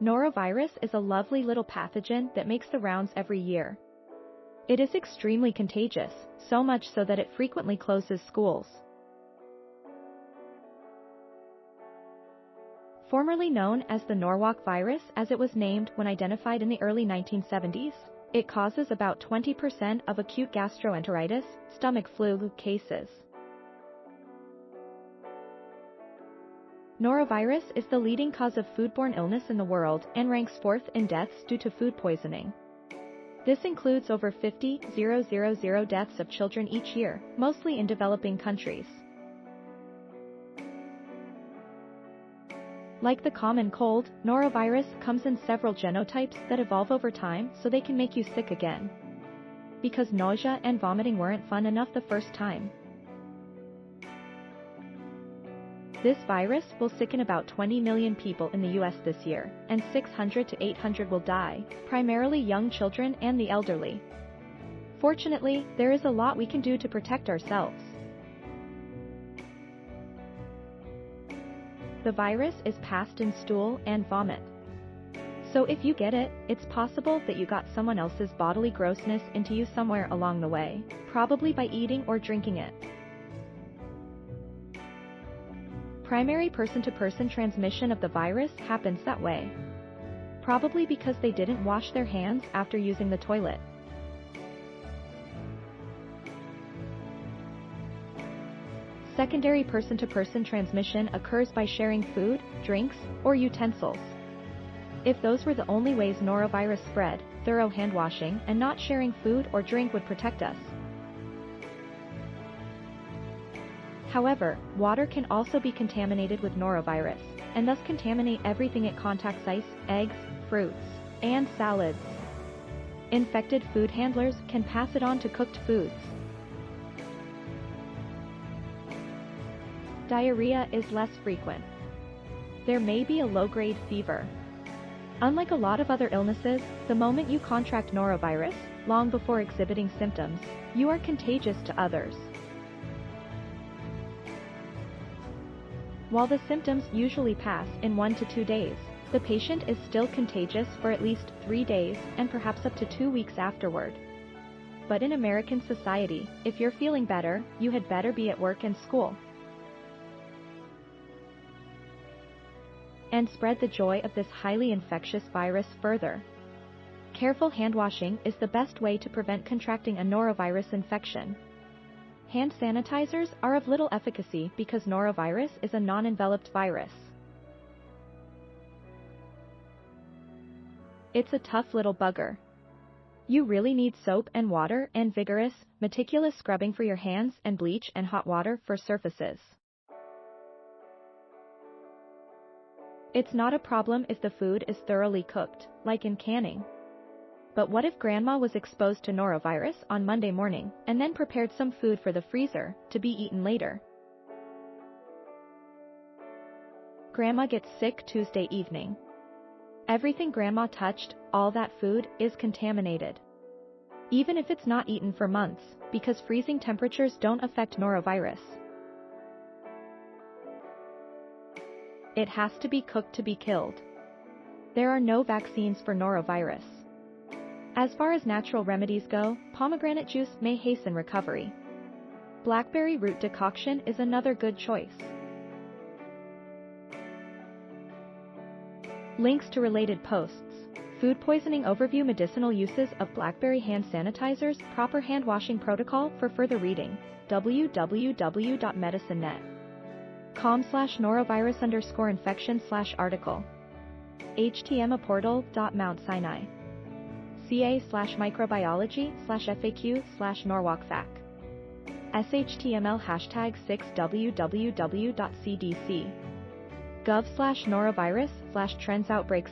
Norovirus is a lovely little pathogen that makes the rounds every year. It is extremely contagious, so much so that it frequently closes schools. Formerly known as the Norwalk virus as it was named when identified in the early 1970s, it causes about 20% of acute gastroenteritis, stomach flu cases. Norovirus is the leading cause of foodborne illness in the world and ranks fourth in deaths due to food poisoning. This includes over 50,000 deaths of children each year, mostly in developing countries. Like the common cold, norovirus comes in several genotypes that evolve over time so they can make you sick again. Because nausea and vomiting weren't fun enough the first time. This virus will sicken about 20 million people in the US this year, and 600 to 800 will die, primarily young children and the elderly. Fortunately, there is a lot we can do to protect ourselves. The virus is passed in stool and vomit. So if you get it, it's possible that you got someone else's bodily grossness into you somewhere along the way, probably by eating or drinking it. Primary person-to-person transmission of the virus happens that way. Probably because they didn't wash their hands after using the toilet. Secondary person-to-person transmission occurs by sharing food, drinks, or utensils. If those were the only ways norovirus spread, thorough hand washing and not sharing food or drink would protect us. However, water can also be contaminated with norovirus, and thus contaminate everything it contacts: ice, eggs, fruits, and salads. Infected food handlers can pass it on to cooked foods. Diarrhea is less frequent. There may be a low-grade fever. Unlike a lot of other illnesses, the moment you contract norovirus, long before exhibiting symptoms, you are contagious to others. While the symptoms usually pass in 1 to 2 days, the patient is still contagious for at least 3 days and perhaps up to 2 weeks afterward. But in American society, if you're feeling better, you had better be at work and school. And spread the joy of this highly infectious virus further. Careful hand washing is the best way to prevent contracting a norovirus infection. Hand sanitizers are of little efficacy because norovirus is a non-enveloped virus. It's a tough little bugger. You really need soap and water and vigorous, meticulous scrubbing for your hands and bleach and hot water for surfaces. It's not a problem if the food is thoroughly cooked, like in canning. But what if Grandma was exposed to norovirus on Monday morning, and then prepared some food for the freezer, to be eaten later? Grandma gets sick Tuesday evening. Everything Grandma touched, all that food, is contaminated. Even if it's not eaten for months, because freezing temperatures don't affect norovirus. It has to be cooked to be killed. There are no vaccines for norovirus. As far as natural remedies go, pomegranate juice may hasten recovery. Blackberry root decoction is another good choice. Links to related posts. Food poisoning overview, medicinal uses of blackberry hand sanitizers, proper hand washing protocol. For further reading, www.medicinenet.com/norovirus_infection/article. html portal.mountsinai. ca/microbiology/faq/norwalkfac. shtml #6www.cdc.gov/norovirus/trends outbreaks/